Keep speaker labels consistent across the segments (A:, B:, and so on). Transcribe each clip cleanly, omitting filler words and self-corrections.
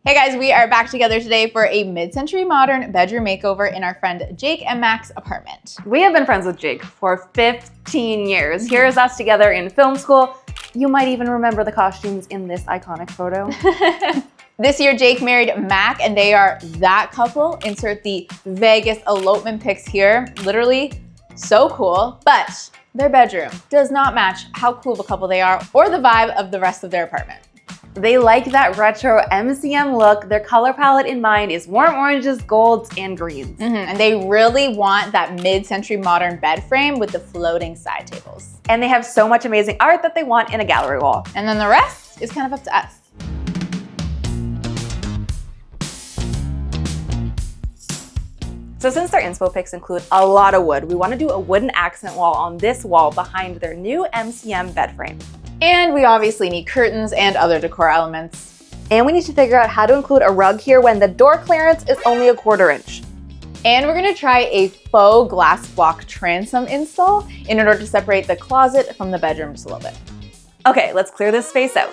A: Hey guys, we are back together today for a mid-century modern bedroom makeover in our friend Jake and Mac's apartment.
B: We have been friends with Jake for 15 years. Here's us together in film school. You might even remember the costumes in this iconic photo.
A: This year, Jake married Mac and they are that couple. Insert the Vegas elopement pics here. Literally so cool, but their bedroom does not match how cool of a couple they are or the vibe of the rest of their apartment.
B: They like that retro MCM look. Their color palette in mind is warm oranges, golds, and greens.
A: And they really want that mid-century modern bed frame with the floating side tables.
B: And they have so much amazing art that they want in a gallery wall.
A: And then the rest is kind of up to us.
B: So since their inspo pics include a lot of wood, we want to do a wooden accent wall on this wall behind their new MCM bed frame.
A: And we obviously need curtains and other decor elements.
B: And we need to figure out how to include a rug here when the door clearance is only a 1/4 inch.
A: And we're gonna try a faux glass block transom install in order to separate the closet from the bedroom just a little bit.
B: Okay, let's clear this space out.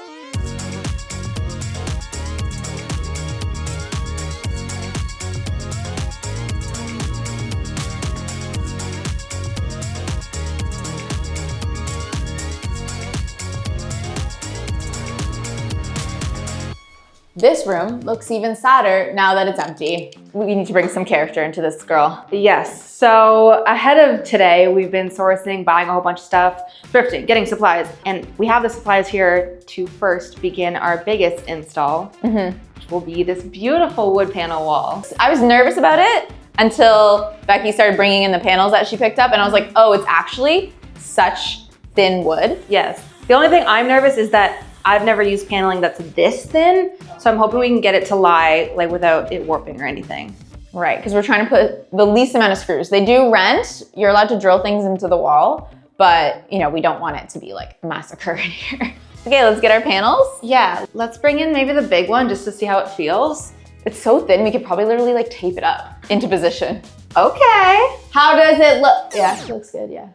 A: This room looks even sadder now that it's empty. We need to bring some character into this girl.
B: Yes, so ahead of today, we've been sourcing, buying a whole bunch of stuff, thrifting, getting supplies, and we have the supplies here to first begin our biggest install, which will be this beautiful wood panel wall.
A: I was nervous about it until Becky started bringing in the panels that she picked up, and I was like, oh, it's actually such thin wood.
B: Yes, the only thing I'm nervous is that I've never used paneling that's this thin, so I'm hoping we can get it to lie like without it warping or anything.
A: Right, because we're trying to put the least amount of screws. They do rent, you're allowed to drill things into the wall, but you know, we don't want it to be like a massacre in here. Okay, let's get our panels.
B: Yeah, let's bring in maybe the big one just to see how it feels.
A: It's so thin, we could probably literally like tape it up into position.
B: Okay.
A: How does it look? Yeah, it looks good, yeah.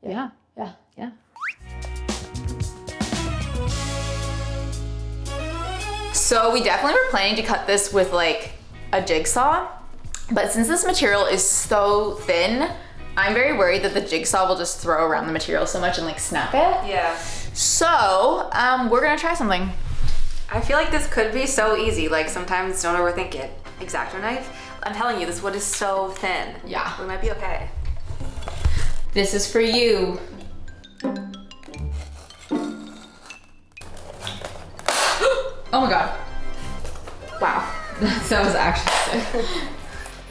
B: Yeah.
A: So we definitely were planning to cut this with like a jigsaw, but since this material is so thin, I'm very worried that the jigsaw will just throw around the material so much and like snap it.
B: Yeah.
A: So we're gonna try something.
B: I feel like this could be so easy. Like sometimes don't overthink it. X-Acto knife. I'm telling you, this wood is so thin.
A: Yeah.
B: We might be okay.
A: This is for you. Oh my God. Wow, that was actually sick.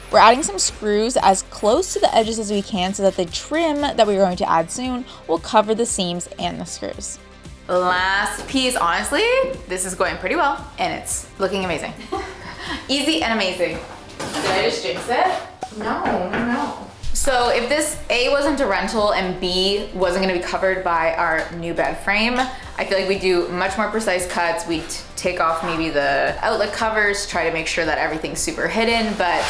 A: We're adding some screws as close to the edges as we can so that the trim that we're going to add soon will cover the seams and the screws. Last piece, honestly, this is going pretty well and it's looking amazing. Easy and amazing. Did I just jinx it? No. So if this A wasn't a rental and B wasn't gonna be covered by our new bed frame, I feel like we do much more precise cuts. We take off maybe the outlet covers, try to make sure that everything's super hidden, but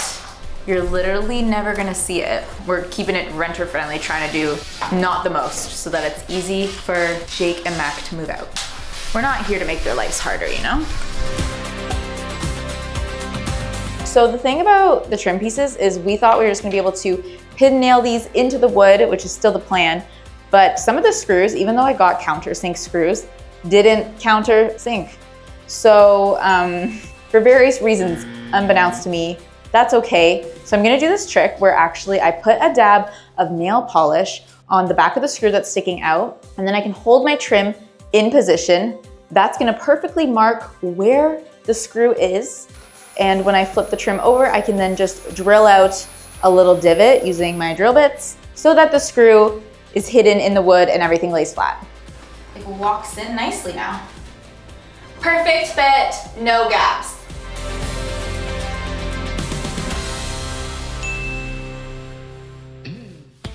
A: you're literally never gonna see it. We're keeping it renter friendly, trying to do not the most so that it's easy for Jake and Mac to move out. We're not here to make their lives harder, you know? So the thing about the trim pieces is we thought we were just gonna be able to pin nail these into the wood, which is still the plan, but some of the screws, even though I got countersink screws, didn't countersink. So for various reasons, unbeknownst to me, that's okay. So I'm gonna do this trick where actually I put a dab of nail polish on the back of the screw that's sticking out, and then I can hold my trim in position. That's gonna perfectly mark where the screw is. And when I flip the trim over, I can then just drill out a little divot using my drill bits so that the screw is hidden in the wood and everything lays flat. It walks in nicely now. Perfect fit, no gaps.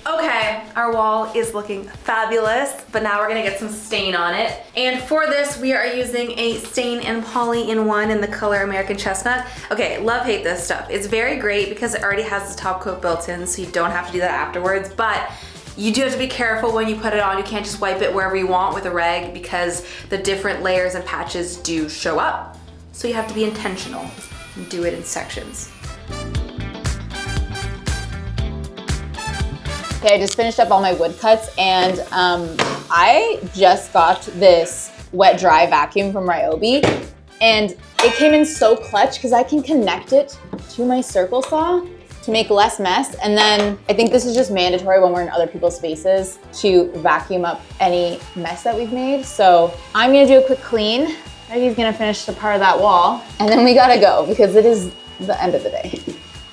B: Okay, our wall is looking fabulous, but now we're gonna get some stain on it. And for this, we are using a Stain and Poly in One in the color American Chestnut. Okay, love-hate this stuff. It's very great because it already has the top coat built in, so you don't have to do that afterwards, but you do have to be careful when you put it on. You can't just wipe it wherever you want with a rag because the different layers and patches do show up. So you have to be intentional and do it in sections.
A: Okay, I just finished up all my wood cuts, and I just got this wet dry vacuum from Ryobi, and it came in so clutch because I can connect it to my circle saw to make less mess. And then I think this is just mandatory when we're in other people's spaces to vacuum up any mess that we've made. So I'm gonna do a quick clean. Maggie's gonna finish the part of that wall, and then we gotta go because it is the end of the day.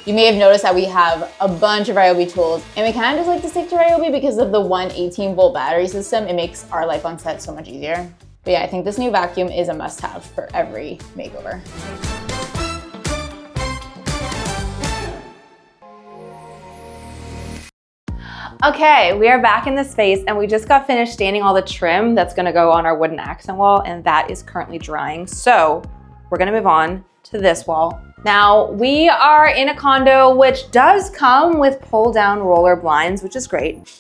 A: You may have noticed that we have a bunch of Ryobi tools, and we kind of just like to stick to Ryobi because of the 118-volt battery system. It makes our life on set so much easier. But yeah, I think this new vacuum is a must-have for every makeover.
B: Okay, we are back in the space, and we just got finished staining all the trim that's gonna go on our wooden accent wall, and that is currently drying. So we're gonna move on to this wall. Now, we are in a condo which does come with pull-down roller blinds, which is great.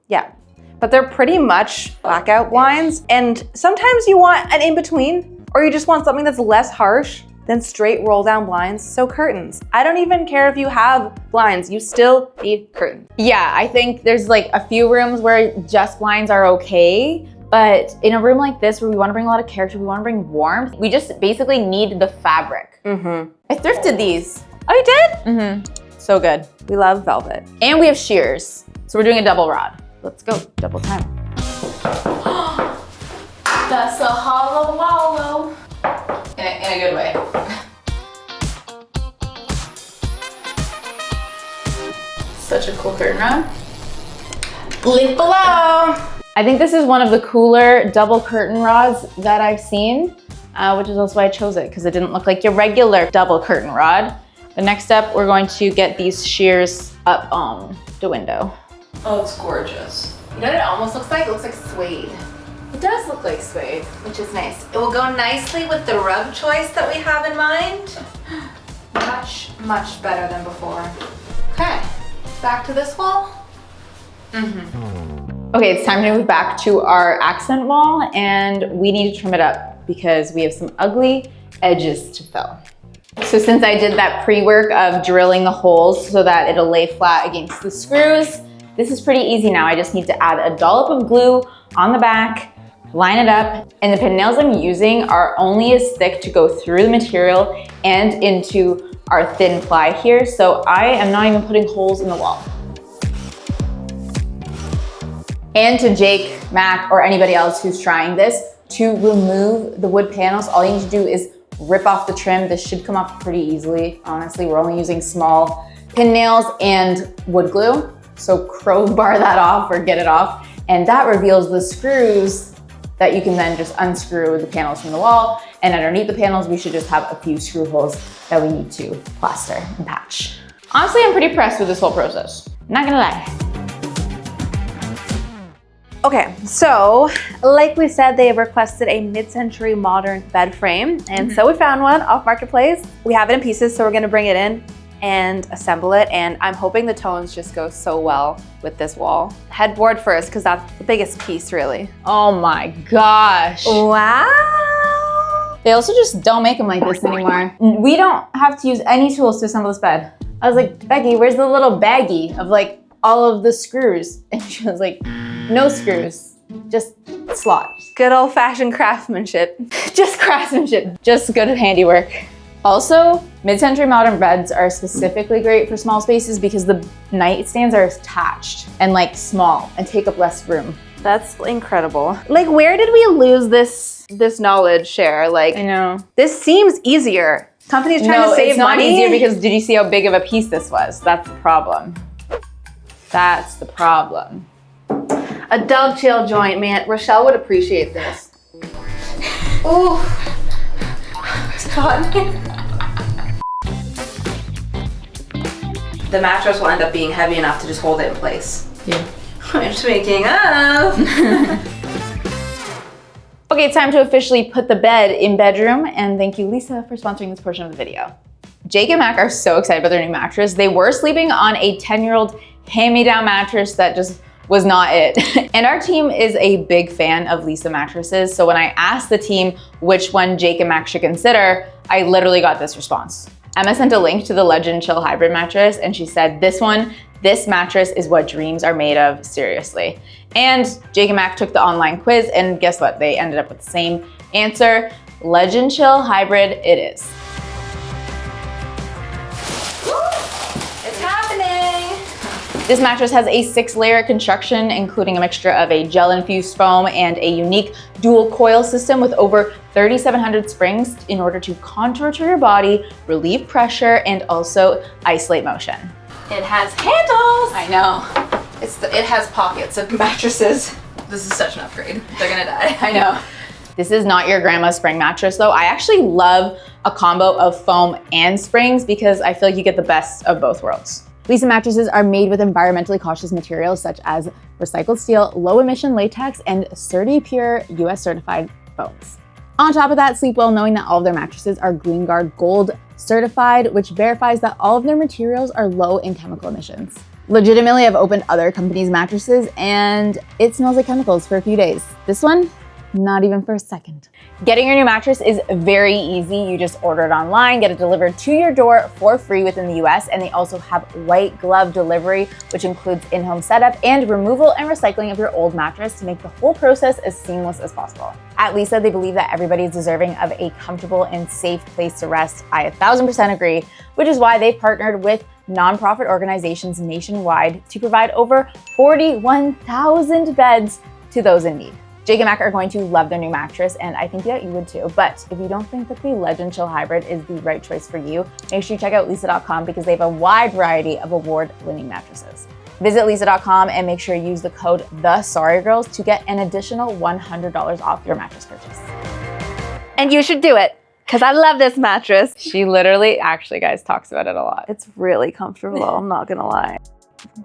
B: Yeah, but they're pretty much blackout blinds, and sometimes you want an in-between, or you just want something that's less harsh than straight roll-down blinds, so curtains. I don't even care if you have blinds, you still need curtains.
A: Yeah, I think there's like a few rooms where just blinds are okay, but in a room like this where we want to bring a lot of character, we want to bring warmth, we just basically need the fabric. I thrifted these.
B: Oh, you did?
A: So good.
B: We love velvet.
A: And we have shears, so we're doing a double rod. Let's go, double time. That's a hollow wallow. In a good way. Such a cool curtain rod. Link below. I think this is one of the cooler double curtain rods that I've seen, which is also why I chose it, because it didn't look like your regular double curtain rod. The next step, we're going to get these shears up on the window. Oh, it's gorgeous. You know what it almost looks like? It looks like suede. It does look like suede.
B: Which is nice. It will go nicely with the rug choice that we have in mind. Much, much better than before. Okay, back to this wall.
A: Okay, it's time to move back to our accent wall, and we need to trim it up because we have some ugly edges to fill. So since I did that pre-work of drilling the holes so that it'll lay flat against the screws, this is pretty easy now. I just need to add a dollop of glue on the back, line it up, and the pen nails I'm using are only as thick to go through the material and into our thin ply here, so I am not even putting holes in the wall. And to Jake, Mac, or anybody else who's trying this, to remove the wood panels, all you need to do is rip off the trim. This should come off pretty easily. Honestly, we're only using small pin nails and wood glue. So crowbar that off or get it off. And that reveals the screws that you can then just unscrew the panels from the wall. And underneath the panels, we should just have a few screw holes that we need to plaster and patch. Honestly, I'm pretty impressed with this whole process. Not gonna lie.
B: Okay, so like we said, they have requested a mid-century modern bed frame, and so we found one off Marketplace. We have it in pieces, so we're gonna bring it in and assemble it, and I'm hoping the tones just go so well with this wall. Headboard first, because that's the biggest piece, really.
A: Oh my gosh.
B: Wow.
A: They also just don't make them like this anymore. We don't have to use any tools to assemble this bed. I was like, Becky, where's the little baggie of like all of the screws? And she was like, no screws, just slot.
B: Good old-fashioned craftsmanship.
A: Just craftsmanship, just good handiwork. Also, mid-century modern beds are specifically great for small spaces because the nightstands are attached and like small and take up less room.
B: That's incredible. Like, where did we lose this knowledge, Cher? Like,
A: I know.
B: This seems easier. Companies trying to save money.
A: No, it's not easier because did you see how big of a piece this was? That's the problem. That's the problem.
B: A dovetail joint, man. Rochelle would appreciate this. Ooh. It's hot in here. The mattress will end up being heavy enough to just hold it in place.
A: Yeah.
B: I'm just making up.
A: Okay, it's time to officially put the bed in bedroom, and thank you, Lisa, for sponsoring this portion of the video. Jake and Mac are so excited about their new mattress. They were sleeping on a 10-year-old hand-me-down mattress that just was not it. And our team is a big fan of Leesa mattresses. So when I asked the team which one Jake and Max should consider, I literally got this response. Emma sent a link to the Legend Chill Hybrid mattress and she said, this mattress is what dreams are made of, seriously. And Jake and Max took the online quiz and guess what? They ended up with the same answer. Legend Chill Hybrid it is.
B: It's happening.
A: This mattress has a 6-layer construction, including a mixture of a gel-infused foam and a unique dual coil system with over 3,700 springs in order to contour to your body, relieve pressure, and also isolate motion.
B: It has handles.
A: I know.
B: It has pockets of mattresses. This is such an upgrade. They're gonna die.
A: I know. This is not your grandma's spring mattress though. I actually love a combo of foam and springs because I feel like you get the best of both worlds. Leesa mattresses are made with environmentally cautious materials such as recycled steel, low emission latex, and CertiPure US certified foams. On top of that, sleep well knowing that all of their mattresses are Green Guard Gold certified, which verifies that all of their materials are low in chemical emissions. Legitimately, I've opened other companies' mattresses and it smells like chemicals for a few days. This one, not even for a second. Getting your new mattress is very easy. You just order it online, get it delivered to your door for free within the US, and they also have white glove delivery, which includes in-home setup and removal and recycling of your old mattress to make the whole process as seamless as possible. At Leesa, they believe that everybody is deserving of a comfortable and safe place to rest. I 1000% agree, which is why they've partnered with nonprofit organizations nationwide to provide over 41,000 beds to those in need. Jake and Mac are going to love their new mattress, and I think that you would too. But if you don't think that the Legend Chill Hybrid is the right choice for you, make sure you check out Leesa.com because they have a wide variety of award-winning mattresses. Visit Leesa.com and make sure you use the code TheSorryGirls to get an additional $100 off your mattress purchase.
B: And you should do it, because I love this mattress.
A: She literally, actually guys, talks about it a lot.
B: It's really comfortable, I'm not gonna lie.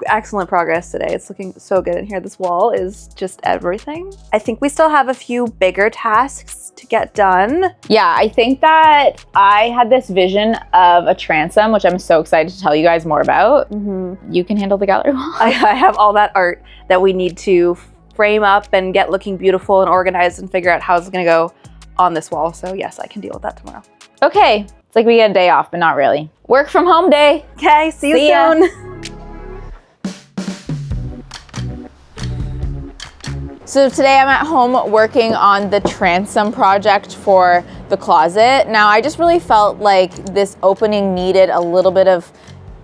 B: Excellent progress today. It's looking so good in here. This wall is just everything. I think we still have a few bigger tasks to get done.
A: Yeah, I think that I had this vision of a transom, which I'm so excited to tell you guys more about. You can handle the gallery wall.
B: I have all that art that we need to frame up and get looking beautiful and organized and figure out how it's gonna go on this wall. So yes, I can deal with that tomorrow.
A: Okay, it's like we get a day off, but not really. Work from home day.
B: Okay, see you soon.
A: So today I'm at home working on the transom project for the closet. Now I just really felt like this opening needed a little bit of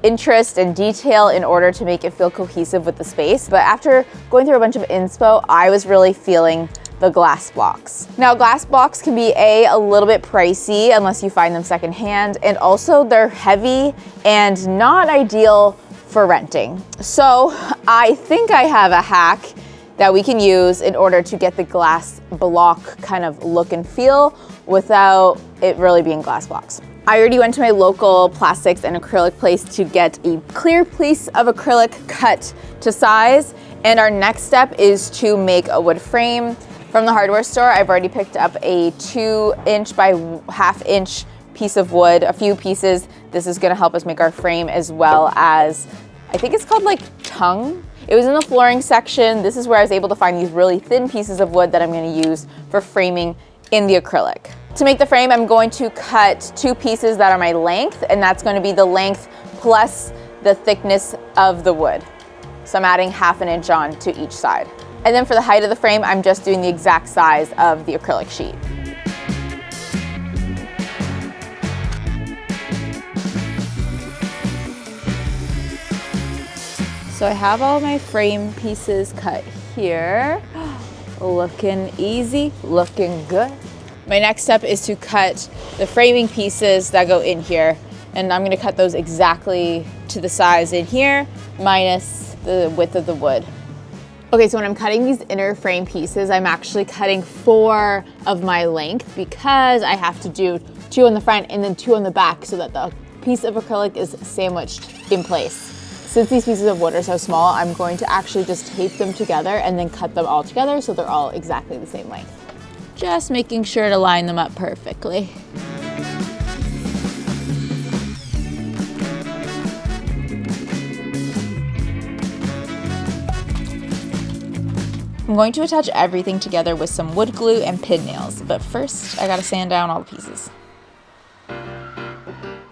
A: interest and detail in order to make it feel cohesive with the space. But after going through a bunch of inspo, I was really feeling the glass blocks. Now glass blocks can be a little bit pricey unless you find them secondhand, and also they're heavy and not ideal for renting. So I think I have a hack that we can use in order to get the glass block kind of look and feel without it really being glass blocks. I already went to my local plastics and acrylic place to get a clear piece of acrylic cut to size. And our next step is to make a wood frame. From the hardware store, I've already picked up a 2" by 1/2" inch piece of wood, a few pieces. This is gonna help us make our frame, as well as, I think it's called like tongue. It was in the flooring section. This is where I was able to find these really thin pieces of wood that I'm gonna use for framing in the acrylic. To make the frame, I'm going to cut 2 pieces that are my length, and that's gonna be the length plus the thickness of the wood. So I'm adding 1/2 inch on to each side. And then for the height of the frame, I'm just doing the exact size of the acrylic sheet. So I have all my frame pieces cut here. Looking easy, looking good. My next step is to cut the framing pieces that go in here. And I'm gonna cut those exactly to the size in here, minus the width of the wood. Okay, so when I'm cutting these inner frame pieces, I'm actually cutting 4 of my length because I have to do 2 on the front and then 2 on the back so that the piece of acrylic is sandwiched in place. Since these pieces of wood are so small, I'm going to actually just tape them together and then cut them all together so they're all exactly the same length. Just making sure to line them up perfectly. I'm going to attach everything together with some wood glue and pin nails, but first I gotta sand down all the pieces.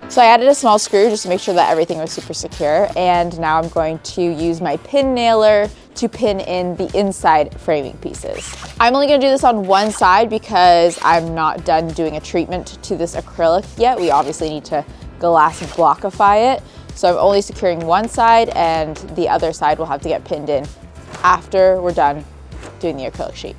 A: So I added a small screw just to make sure that everything was super secure, and now I'm going to use my pin nailer to pin in the inside framing pieces. I'm only gonna do this on one side because I'm not done doing a treatment to this acrylic yet. We obviously need to glass blockify it. So I'm only securing one side, and the other side will have to get pinned in after we're done doing the acrylic sheet.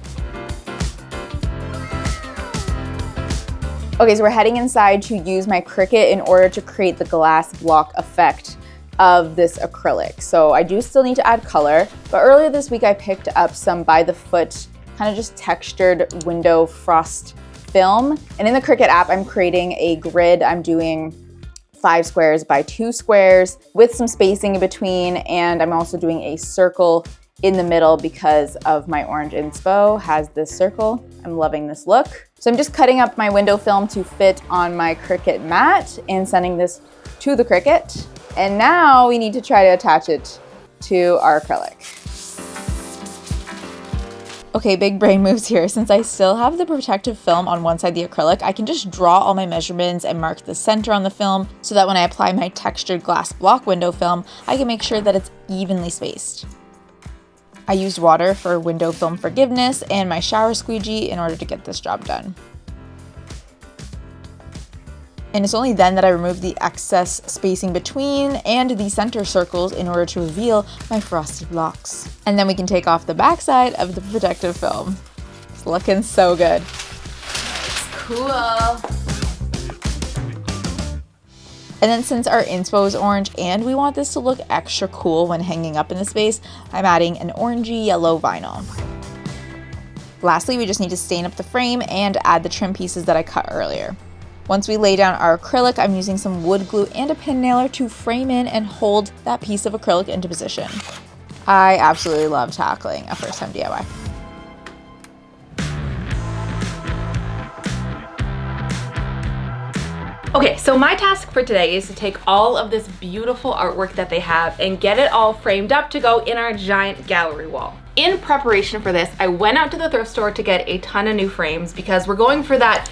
A: Okay, so we're heading inside to use my Cricut in order to create the glass block effect of this acrylic. So I do still need to add color, but earlier this week I picked up some by the foot, kind of just textured window frost film. And in the Cricut app, I'm creating a grid. I'm doing 5 squares by 2 squares with some spacing in between, and I'm also doing a circle in the middle because of my orange inspo has this circle. I'm loving this look. So I'm just cutting up my window film to fit on my Cricut mat and sending this to the Cricut. And now we need to try to attach it to our acrylic. Okay, big brain moves here. Since I still have the protective film on one side of the acrylic, I can just draw all my measurements and mark the center on the film so that when I apply my textured glass block window film, I can make sure that it's evenly spaced. I used water for window film forgiveness and my shower squeegee in order to get this job done. And it's only then that I remove the excess spacing between and the center circles in order to reveal my frosted blocks. And then we can take off the backside of the protective film. It's looking so good.
B: It's cool.
A: And then since our inspo is orange and we want this to look extra cool when hanging up in the space, I'm adding an orangey yellow vinyl. Lastly, we just need to stain up the frame and add the trim pieces that I cut earlier. Once we lay down our acrylic, I'm using some wood glue and a pin nailer to frame in and hold that piece of acrylic into position. I absolutely love tackling a first-time DIY.
B: Okay, so my task for today is to take all of this beautiful artwork that they have and get it all framed up to go in our giant gallery wall. In preparation for this, I went out to the thrift store to get a ton of new frames because we're going for that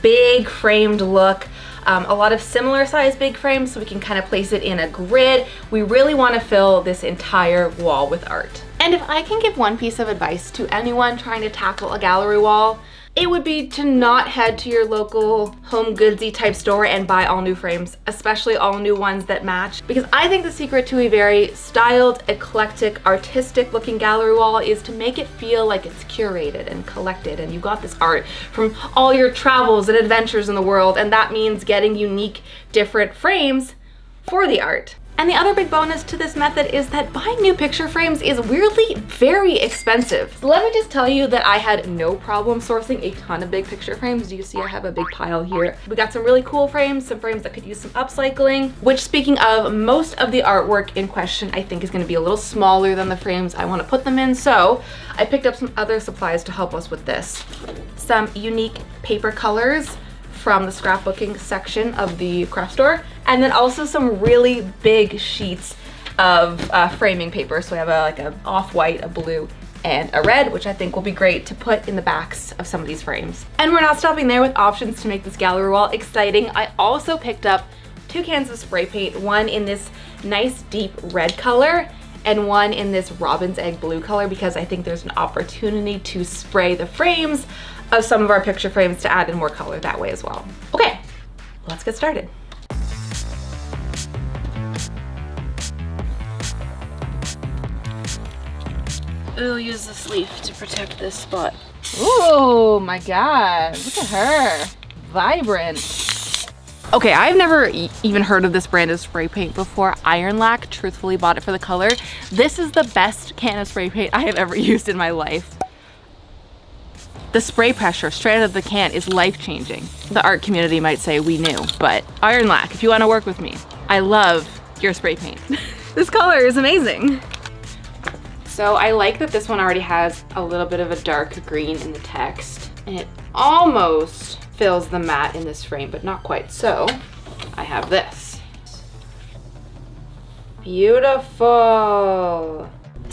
B: big framed look. A lot of similar size big frames so we can kind of place it in a grid. We really want to fill this entire wall with art. And if I can give one piece of advice to anyone trying to tackle a gallery wall, it would be to not head to your local home goodsy type store and buy all new frames, especially all new ones that match. Because I think the secret to a very styled, eclectic, artistic looking gallery wall is to make it feel like it's curated and collected and you got this art from all your travels and adventures in the world, and that means getting unique, different frames for the art. And the other big bonus to this method is that buying new picture frames is weirdly very expensive. So let me just tell you that I had no problem sourcing a ton of big picture frames. Do you see I have a big pile here? We got some really cool frames, some frames that could use some upcycling, which speaking of, most of the artwork in question I think is gonna be a little smaller than the frames I wanna put them in. So I picked up some other supplies to help us with this. Some unique paper colors from the scrapbooking section of the craft store, and then also some really big sheets of framing paper. So we have like a off-white, a blue, and a red, which I think will be great to put in the backs of some of these frames. And we're not stopping there with options to make this gallery wall exciting. I also picked up 2 cans of spray paint, one in this nice deep red color and one in this robin's egg blue color, because I think there's an opportunity to spray the frames of some of our picture frames to add in more color that way as well. Okay, let's get started. We'll use this leaf to protect this spot. Oh my God, look at her, vibrant. Okay, I've never even heard of this brand of spray paint before. Iron Lac, truthfully bought it for the color. This is the best can of spray paint I have ever used in my life. The spray pressure straight out of the can is life-changing. The art community might say we knew, but Iron Lac, if you want to work with me, I love your spray paint. This color is amazing. So I like that this one already has a little bit of a dark green in the text, and it almost fills the mat in this frame, but not quite. So I have this. Beautiful.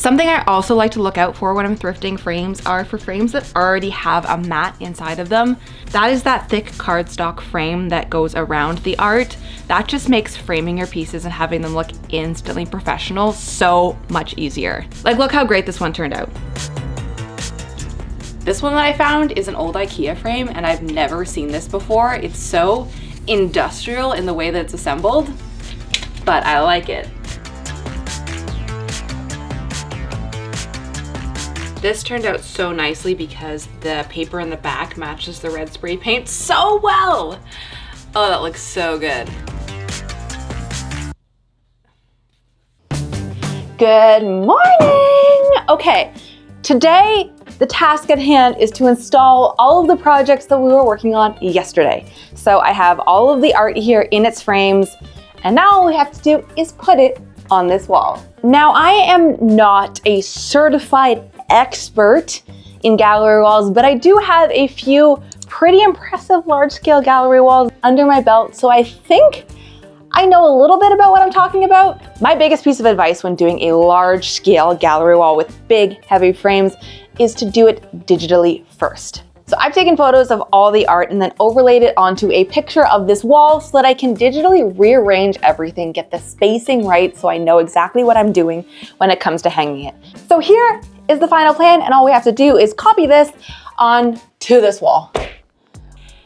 B: Something I also like to look out for when I'm thrifting frames are for frames that already have a mat inside of them. That is that thick cardstock frame that goes around the art. That just makes framing your pieces and having them look instantly professional so much easier. Like, look how great this one turned out. This one that I found is an old IKEA frame, and I've never seen this before. It's so industrial in the way that it's assembled, but I like it. This turned out so nicely because the paper in the back matches the red spray paint so well. Oh, that looks so good.
C: Good morning! Okay, today the task at hand is to install all of the projects that we were working on yesterday. So I have all of the art here in its frames, and now all we have to do is put it on this wall. Now, I am not a certified expert in gallery walls, but I do have a few pretty impressive large-scale gallery walls under my belt, so I think I know a little bit about what I'm talking about. My biggest piece of advice when doing a large-scale gallery wall with big, heavy frames is to do it digitally first. So I've taken photos of all the art and then overlaid it onto a picture of this wall so that I can digitally rearrange everything, get the spacing right so I know exactly what I'm doing when it comes to hanging it. So here is the final plan, and all we have to do is copy this onto this wall.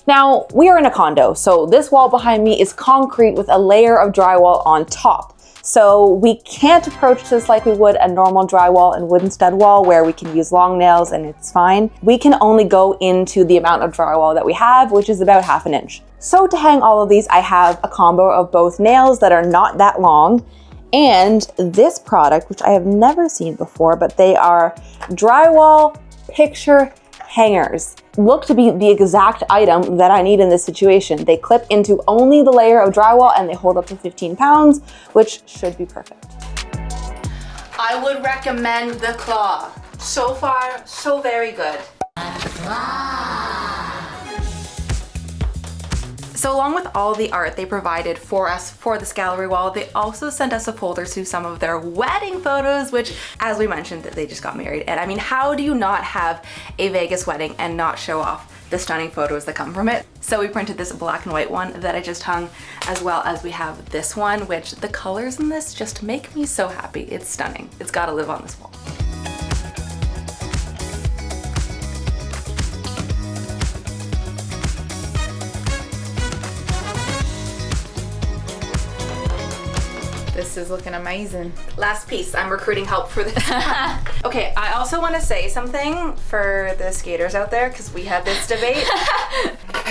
C: Now, we are in a condo, so this wall behind me is concrete with a layer of drywall on top. So we can't approach this like we would a normal drywall and wooden stud wall where we can use long nails and it's fine. We can only go into the amount of drywall that we have, which is about 1/2 inch. So to hang all of these, I have a combo of both nails that are not that long and this product, which I have never seen before, but they are drywall picture hangers. Look to be the exact item that I need in this situation. They clip into only the layer of drywall and they hold up to 15 pounds, which should be perfect.
B: I would recommend the claw. So far, so very good. So along with all the art they provided for us for this gallery wall, they also sent us a folder to some of their wedding photos, which, as we mentioned, they just got married. And I mean, how do you not have a Vegas wedding and not show off the stunning photos that come from it? So we printed this black and white one that I just hung, as well as we have this one, which the colors in this just make me so happy. It's stunning. It's gotta live on this wall.
A: This is looking amazing.
B: Last piece, I'm recruiting help for this. Okay, I also want to say something for the skaters out there, because we had this debate.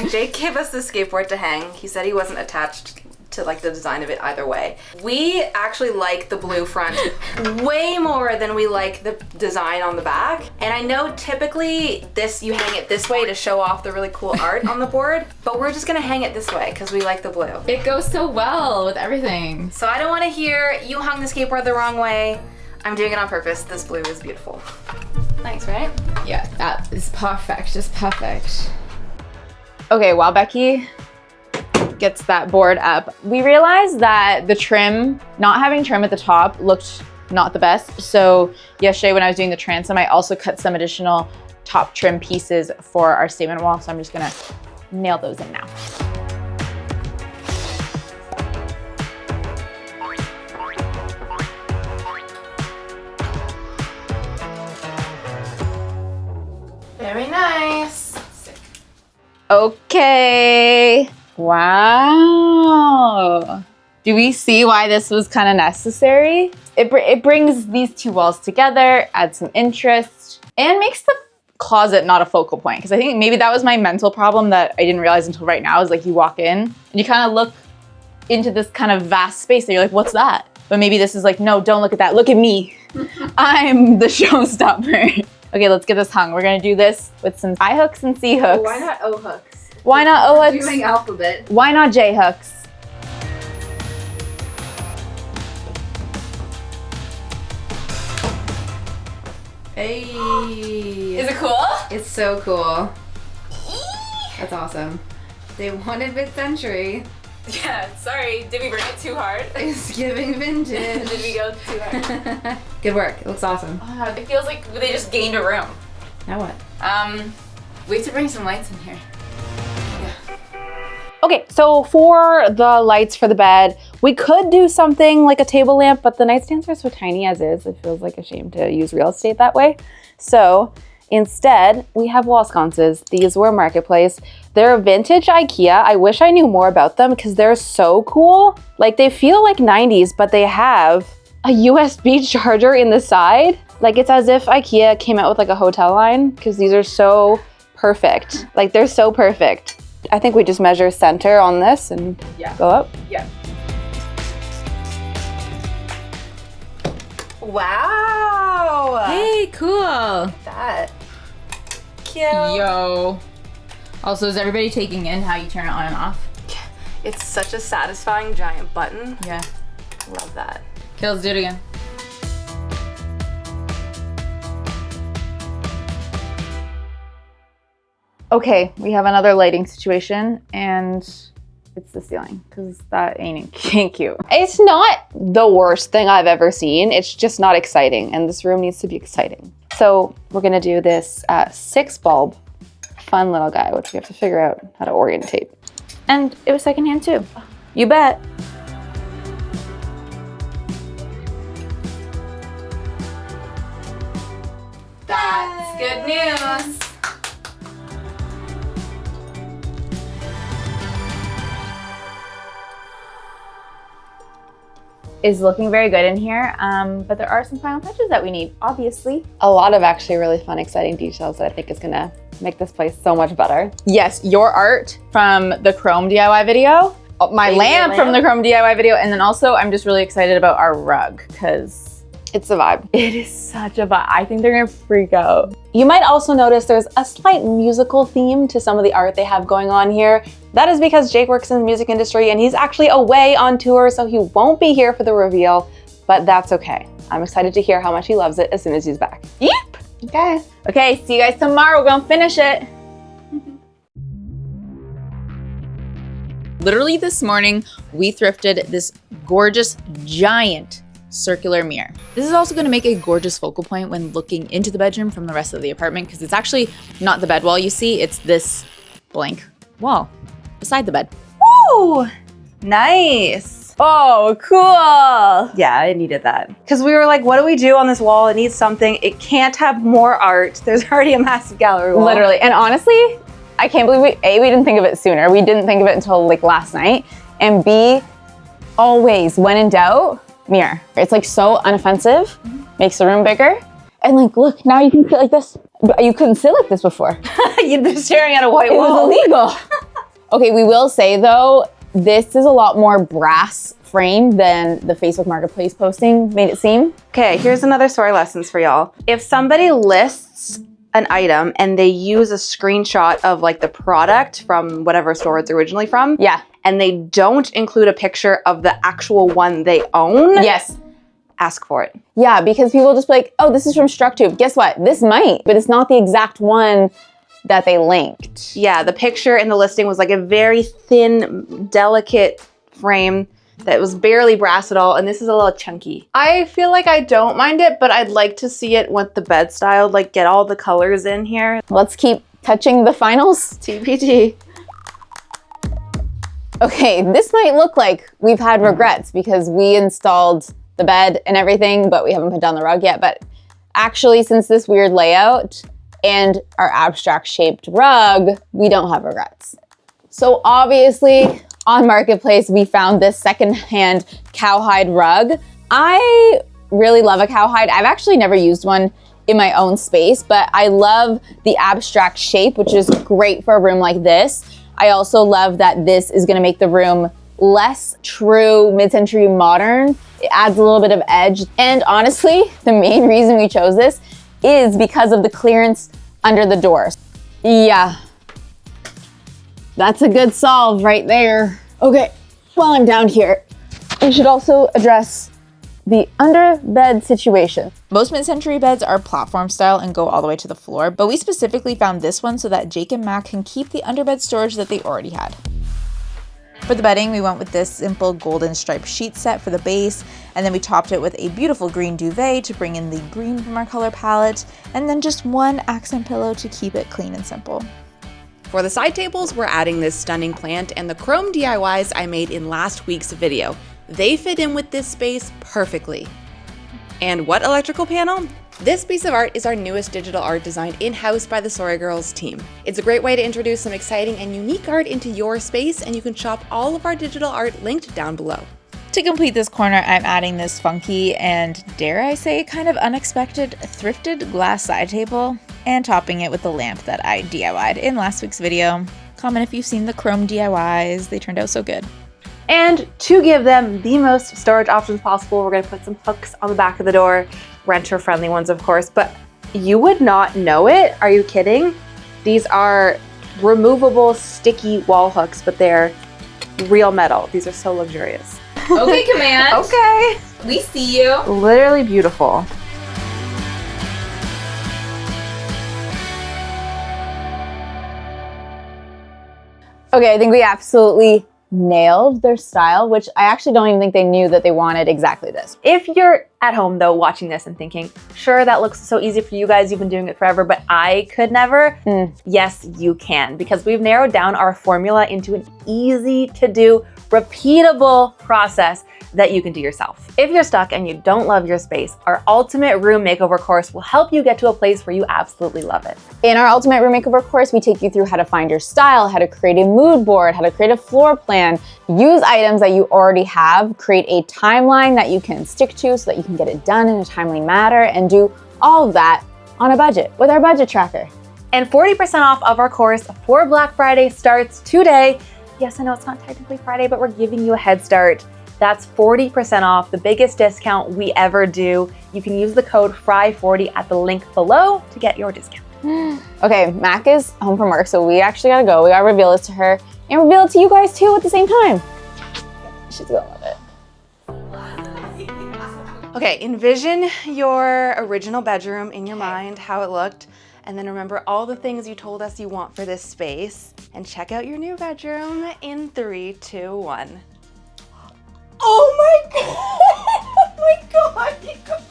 B: Jake gave us the skateboard to hang. He said he wasn't attached to like the design of it either way. We actually like the blue front way more than we like the design on the back. And I know typically you hang it this way to show off the really cool art on the board, but we're just gonna hang it this way because we like the blue.
A: It goes so well with everything.
B: So I don't want to hear you hung the skateboard the wrong way. I'm doing it on purpose. This blue is beautiful. Thanks, right?
A: Yeah, that is perfect, just perfect. Okay, while Becky gets that board up, we realized that the trim, not having trim at the top, looked not the best. So yesterday when I was doing the transom, I also cut some additional top trim pieces for our statement wall. So I'm just gonna nail those in now.
B: Very nice.
A: Okay. Wow. Do we see why this was kind of necessary? It brings these two walls together, adds some interest, and makes the closet not a focal point. Because I think maybe that was my mental problem that I didn't realize until right now, is like you walk in and you kind of look into this kind of vast space and you're like, what's that? But maybe this is like, no, don't look at that. Look at me. I'm the showstopper. Okay, let's get this hung. We're gonna do this with some I hooks and C hooks.
B: Why not O hooks?
A: Why not O hooks?
B: Doing alphabet.
A: Why not J hooks?
B: Hey.
A: Is it cool?
B: It's so cool. That's awesome. They wanted mid-century.
A: Yeah, sorry. Did we bring it too hard?
B: It's giving vintage.
A: Did we go too hard?
B: Good work. It looks awesome.
A: It feels like they just gained a room.
B: Now what?
A: We have to bring some lights in here.
C: Okay, so for the lights for the bed, we could do something like a table lamp, but the nightstands are so tiny as is, it feels like a shame to use real estate that way. So instead, we have wall sconces. These were Marketplace. They're vintage IKEA. I wish I knew more about them because they're so cool. Like they feel like 90s, but they have a USB charger in the side. Like it's as if IKEA came out with like a hotel line because these are so perfect. Like they're so perfect. I think we just measure center on this and go up.
A: Yeah.
B: Wow.
A: Hey, cool.
B: That. Cute.
A: Yo. Also, is everybody taking in how you turn it on and off?
B: It's such a satisfying giant button.
A: Yeah.
B: Love that.
A: Okay, let's do it again.
C: Okay, we have another lighting situation and it's the ceiling because that ain't cute. It's not the worst thing I've ever seen. It's just not exciting and this room needs to be exciting. So we're gonna do this 6 bulb fun little guy, which we have to figure out how to orientate. And it was secondhand too. You bet.
A: That's good news. Is looking very good in here, but there are some final touches that we need, obviously.
C: A lot of actually really fun, exciting details that I think is gonna make this place so much better.
A: Yes, your art from the Chrome DIY video, my lamp from the Chrome DIY video, and then also I'm just really excited about our rug because
C: it's a vibe.
A: it is such a vibe. I think they're gonna freak out.
C: You might also notice there's a slight musical theme to some of the art they have going on here. That is because Jake works in the music industry and he's actually away on tour, so he won't be here for the reveal, but that's okay. I'm excited to hear how much he loves it as soon as he's back.
A: Yep.
C: Okay.
A: Okay, see you guys tomorrow. We're gonna finish it. Literally this morning, we thrifted this gorgeous, giant circular mirror. This is also gonna make a gorgeous focal point when looking into the bedroom from the rest of the apartment because it's actually not the bed wall you see, it's this blank wall beside the bed.
C: Woo! Nice.
A: Oh, cool.
C: Yeah, I needed that. Because we were like, what do we do on this wall? It needs something. It can't have more art. There's already a massive gallery wall.
A: Literally, and honestly, I can't believe we didn't think of it sooner. We didn't think of it until like last night. And B, always, when in doubt, mirror. It's like so unoffensive, makes the room bigger. And like, look, now you can sit like this. You couldn't sit like this before.
C: You've been staring at a white
A: It
C: wall.
A: was illegal. Okay, we will say though, this is a lot more brass frame than the Facebook Marketplace posting made it seem.
C: Okay, here's another story lessons for y'all. If somebody lists an item and they use a screenshot of like the product from whatever store it's originally from,
A: Yeah.
C: and they don't include a picture of the actual one they own,
A: Yes.
C: ask for it.
A: Yeah, because people just be like, oh, this is from StrucTube. Guess what? This might, but it's not the exact one that they linked.
C: Yeah, the picture in the listing was like a very thin, delicate frame that was barely brass at all, and this is a little chunky. I feel like I don't mind it, but I'd like to see it with the bed style, like get all the colors in here.
A: Let's keep touching the finals.
C: TPT.
A: Okay, this might look like we've had regrets because we installed the bed and everything, but we haven't put down the rug yet. But actually, since this weird layout and our abstract shaped rug, we don't have regrets. So obviously on Marketplace, we found this secondhand cowhide rug. I really love a cowhide. I've actually never used one in my own space, but I love the abstract shape, which is great for a room like this. I also love that this is gonna make the room less true mid-century modern. It adds a little bit of edge. And honestly, the main reason we chose this is because of the clearance under the doors. Yeah, that's a good solve right there. Okay, while I'm down here, we should also address the under bed situation. Most mid-century beds are platform style and go all the way to the floor, but we specifically found this one so that Jake and Mac can keep the underbed storage that they already had. For the bedding, we went with this simple golden striped sheet set for the base, and then we topped it with a beautiful green duvet to bring in the green from our color palette, and then just one accent pillow to keep it clean and simple.
D: For the side tables, we're adding this stunning plant and the chrome DIYs I made in last week's video. They fit in with this space perfectly. And what electrical panel? This piece of art is our newest digital art designed in-house by the TheSorryGirls team. It's a great way to introduce some exciting and unique art into your space, and you can shop all of our digital art linked down below.
A: To complete this corner, I'm adding this funky and, dare I say, kind of unexpected thrifted glass side table, and topping it with the lamp that I DIY'd in last week's video. Comment if you've seen the chrome DIYs, they turned out so good.
C: And to give them the most storage options possible, we're gonna put some hooks on the back of the door, renter-friendly ones, of course, but you would not know it. Are you kidding? These are removable sticky wall hooks, but they're real metal. These are so luxurious.
A: Okay, Command.
C: Okay.
A: We see you.
C: Literally beautiful. Okay, I think we absolutely nailed their style, which I actually don't even think they knew that they wanted exactly this. If you're at home though watching this and thinking, sure, that looks so easy for you guys, you've been doing it forever, but I could never. Yes, you can, because we've narrowed down our formula into an easy to do, repeatable process that you can do yourself. If you're stuck and you don't love your space, our Ultimate Room Makeover course will help you get to a place where you absolutely love it.
E: In our Ultimate Room Makeover course, we take you through how to find your style, how to create a mood board, how to create a floor plan, use items that you already have, create a timeline that you can stick to so that you can get it done in a timely manner, and do all of that on a budget with our budget tracker.
C: And 40% off of our course for Black Friday starts today. Yes, I know it's not technically Friday, but we're giving you a head start. That's 40% off, the biggest discount we ever do. You can use the code FRY40 at the link below to get your discount.
E: Okay, Mac is home from work, so we actually gotta go. We gotta reveal this to her and reveal it to you guys too at the same time. She's gonna love it.
D: Okay, envision your original bedroom in your mind, how it looked, and then remember all the things you told us you want for this space, and check out your new bedroom in 3, 2, 1.
A: Oh my god! Oh my god!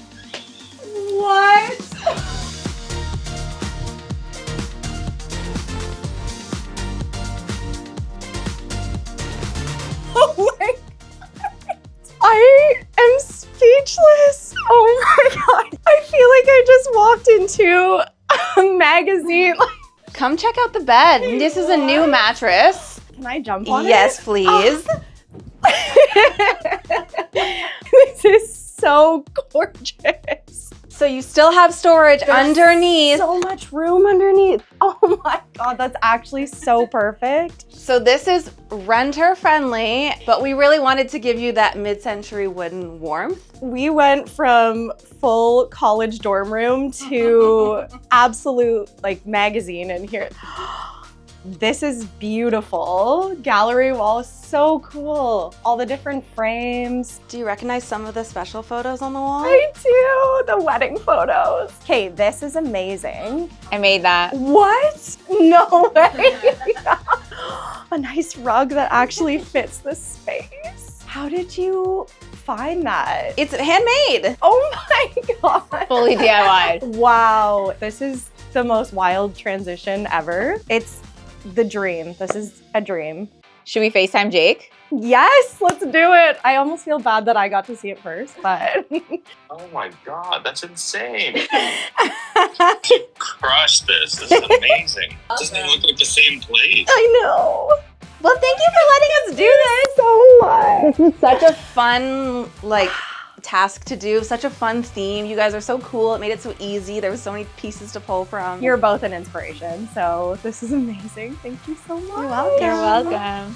A: What? Oh my god! I am speechless! Oh my god! I feel like I just walked into a magazine.
D: Come check out the bed. This is a new mattress.
A: Can I jump on
D: Yes, please.
A: This is so gorgeous.
D: So you still have storage underneath.
A: So much room underneath. Oh my god, that's actually so perfect.
D: So this is renter friendly, but we really wanted to give you that mid-century wooden warmth.
A: We went from full college dorm room to absolute like magazine in here. This is beautiful. Gallery wall is so cool. All the different frames.
D: Do you recognize some of the special photos on the wall?
A: I do, the wedding photos. Okay, this is amazing.
E: I made that.
A: What? No way. A nice rug that actually fits the space. How did you find that?
D: It's handmade.
A: Oh my god.
E: Fully DIY'd.
A: Wow, this is the most wild transition ever. It's the dream. This is a dream.
E: Should we FaceTime Jake?
A: Yes, let's do it. I almost feel bad that I got to see it first, but.
F: Oh my god, that's insane. You crushed this. This is amazing. It doesn't even look like the same place.
A: I know.
D: Well, thank you for letting us do this.
A: So much.
D: This is such a fun, task to do, such a fun theme. You guys are so cool. It made it so easy. There was so many pieces to pull from.
A: You're both an inspiration, so this is amazing. Thank you so much.
D: You're welcome.
E: You're welcome.